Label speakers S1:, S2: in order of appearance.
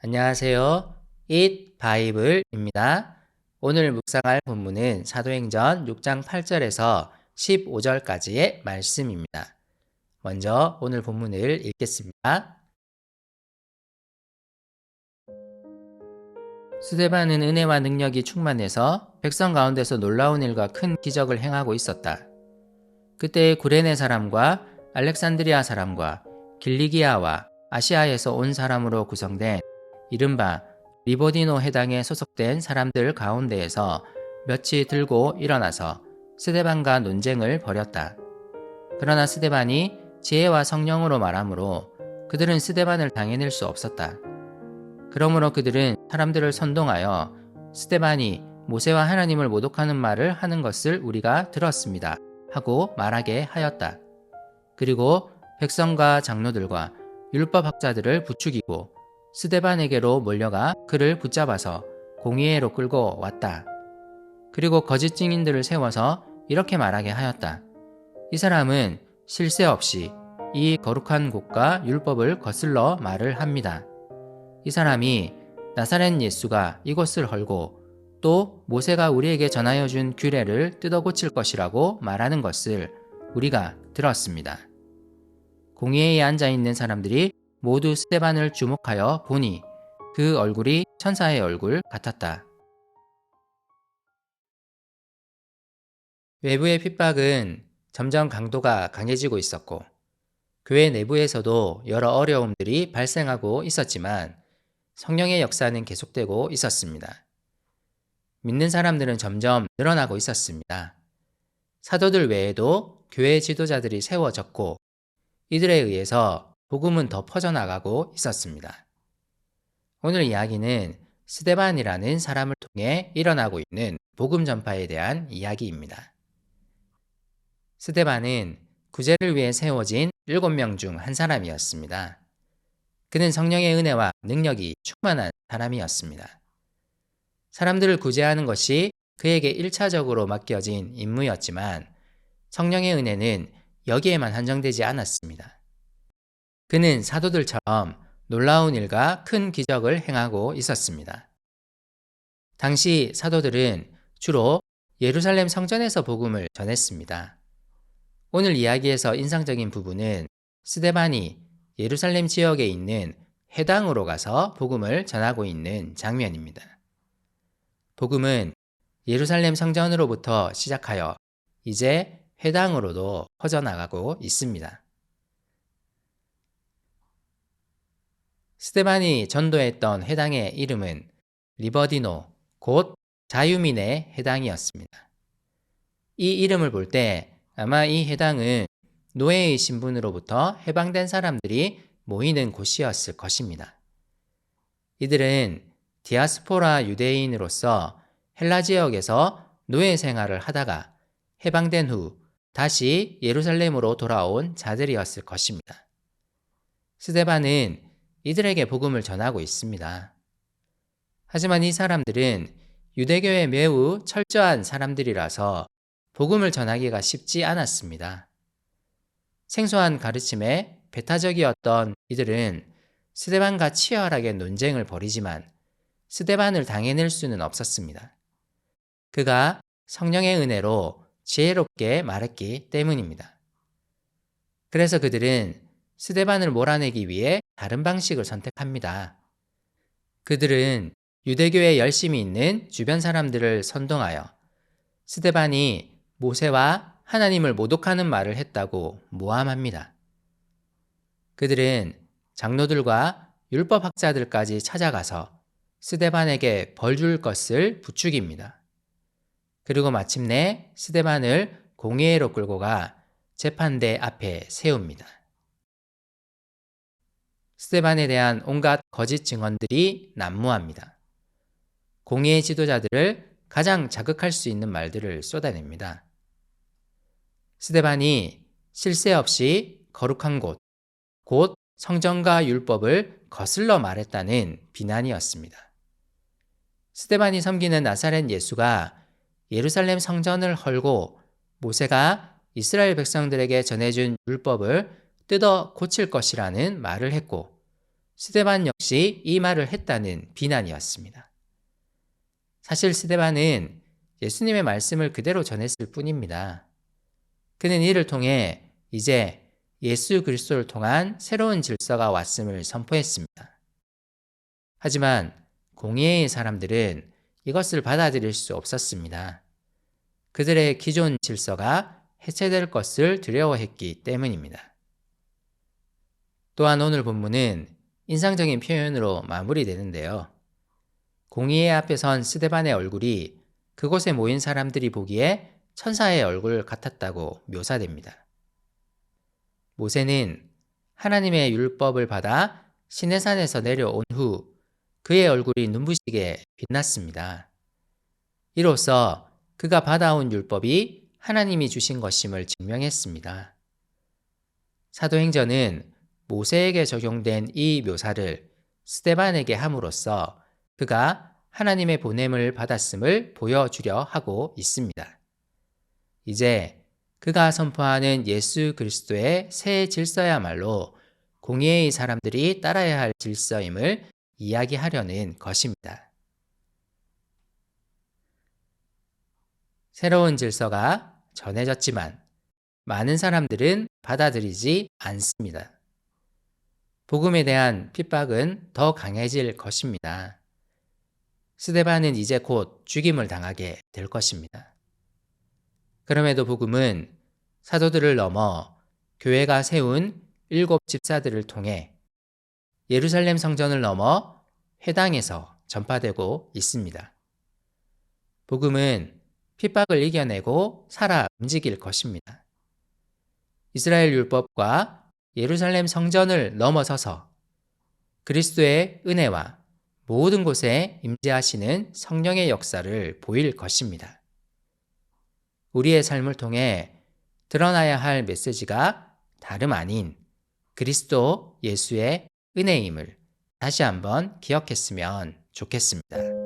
S1: 안녕하세요. Eat Bible입니다. 오늘 묵상할 본문은 사도행전 6장 8절에서 15절까지의 말씀입니다. 먼저 오늘 본문을 읽겠습니다. 스데반은 은혜와 능력이 충만해서 백성 가운데서 놀라운 일과 큰 기적을 행하고 있었다. 그때 구레네 사람과 알렉산드리아 사람과 길리기아와 아시아에서 온 사람으로 구성된 이른바 리보디노 해당에 소속된 사람들 가운데에서 몇이 들고 일어나서 스데반과 논쟁을 벌였다. 그러나 스데반이 지혜와 성령으로 말하므로 그들은 스데반을 당해낼 수 없었다. 그러므로 그들은 사람들을 선동하여 스데반이 모세와 하나님을 모독하는 말을 하는 것을 우리가 들었습니다 하고 말하게 하였다. 그리고 백성과 장로들과 율법학자들을 부추기고 스데반에게로 몰려가 그를 붙잡아서 공의회로 끌고 왔다. 그리고 거짓 증인들을 세워서 이렇게 말하게 하였다. 이 사람은 쉴 새 없이 이 거룩한 곳과 율법을 거슬러 말을 합니다. 이 사람이 나사렛 예수가 이곳을 헐고 또 모세가 우리에게 전하여 준 규례를 뜯어 고칠 것이라고 말하는 것을 우리가 들었습니다. 공회에 앉아있는 사람들이 모두 스데반을 주목하여 보니 그 얼굴이 천사의 얼굴 같았다. 외부의 핍박은 점점 강도가 강해지고 있었고 교회 내부에서도 여러 어려움들이 발생하고 있었지만 성령의 역사는 계속되고 있었습니다. 믿는 사람들은 점점 늘어나고 있었습니다. 사도들 외에도 교회 지도자들이 세워졌고 이들에 의해서 복음은 더 퍼져나가고 있었습니다. 오늘 이야기는 스데반이라는 사람을 통해 일어나고 있는 복음 전파에 대한 이야기입니다. 스데반은 구제를 위해 세워진 7명 중 한 사람이었습니다. 그는 성령의 은혜와 능력이 충만한 사람이었습니다. 사람들을 구제하는 것이 그에게 1차적으로 맡겨진 임무였지만 성령의 은혜는 여기에만 한정되지 않았습니다. 그는 사도들처럼 놀라운 일과 큰 기적을 행하고 있었습니다. 당시 사도들은 주로 예루살렘 성전에서 복음을 전했습니다. 오늘 이야기에서 인상적인 부분은 스데반이 예루살렘 지역에 있는 회당으로 가서 복음을 전하고 있는 장면입니다. 복음은 예루살렘 성전으로부터 시작하여 이제 회당으로도 퍼져나가고 있습니다. 스데반이 전도했던 회당의 이름은 리버디노, 곧 자유민의 회당이었습니다. 이 이름을 볼 때 아마 이 회당은 노예의 신분으로부터 해방된 사람들이 모이는 곳이었을 것입니다. 이들은 디아스포라 유대인으로서 헬라 지역에서 노예 생활을 하다가 해방된 후 다시 예루살렘으로 돌아온 자들이었을 것입니다. 스데반은 이들에게 복음을 전하고 있습니다. 하지만 이 사람들은 유대교에 매우 철저한 사람들이라서 복음을 전하기가 쉽지 않았습니다. 생소한 가르침에 배타적이었던 이들은 스데반과 치열하게 논쟁을 벌이지만 스데반을 당해낼 수는 없었습니다. 그가 성령의 은혜로 지혜롭게 말했기 때문입니다. 그래서 그들은 스데반을 몰아내기 위해 다른 방식을 선택합니다. 그들은 유대교에 열심히 있는 주변 사람들을 선동하여 스데반이 모세와 하나님을 모독하는 말을 했다고 모함합니다. 그들은 장로들과 율법학자들까지 찾아가서 스데반에게 벌 줄 것을 부추깁니다. 그리고 마침내 스데반을 공회로 끌고 가 재판대 앞에 세웁니다. 스데반에 대한 온갖 거짓 증언들이 난무합니다. 공회의 지도자들을 가장 자극할 수 있는 말들을 쏟아냅니다. 스데반이 쉴 새 없이 거룩한 곳, 곧 성전과 율법을 거슬러 말했다는 비난이었습니다. 스데반이 섬기는 나사렛 예수가 예루살렘 성전을 헐고 모세가 이스라엘 백성들에게 전해준 율법을 뜯어 고칠 것이라는 말을 했고 스데반 역시 이 말을 했다는 비난이었습니다. 사실 스데반은 예수님의 말씀을 그대로 전했을 뿐입니다. 그는 이를 통해 이제 예수 그리스도를 통한 새로운 질서가 왔음을 선포했습니다. 하지만 공의의 사람들은 이것을 받아들일 수 없었습니다. 그들의 기존 질서가 해체될 것을 두려워했기 때문입니다. 또한 오늘 본문은 인상적인 표현으로 마무리되는데요. 공의의 앞에 선 스데반의 얼굴이 그곳에 모인 사람들이 보기에 천사의 얼굴 같았다고 묘사됩니다. 모세는 하나님의 율법을 받아 시내산에서 내려온 후 그의 얼굴이 눈부시게 빛났습니다. 이로써 그가 받아온 율법이 하나님이 주신 것임을 증명했습니다. 사도행전은 모세에게 적용된 이 묘사를 스데반에게 함으로써 그가 하나님의 보냄을 받았음을 보여주려 하고 있습니다. 이제 그가 선포하는 예수 그리스도의 새 질서야말로 공의의 사람들이 따라야 할 질서임을 이야기하려는 것입니다. 새로운 질서가 전해졌지만 많은 사람들은 받아들이지 않습니다. 복음에 대한 핍박은 더 강해질 것입니다. 스데반은 이제 곧 죽임을 당하게 될 것입니다. 그럼에도 복음은 사도들을 넘어 교회가 세운 7 집사들을 통해 예루살렘 성전을 넘어 회당에서 전파되고 있습니다. 복음은 핍박을 이겨내고 살아 움직일 것입니다. 이스라엘 율법과 예루살렘 성전을 넘어서서 그리스도의 은혜와 모든 곳에 임재하시는 성령의 역사를 보일 것입니다. 우리의 삶을 통해 드러나야 할 메시지가 다름 아닌 그리스도 예수의 은혜임을 다시 한번 기억했으면 좋겠습니다.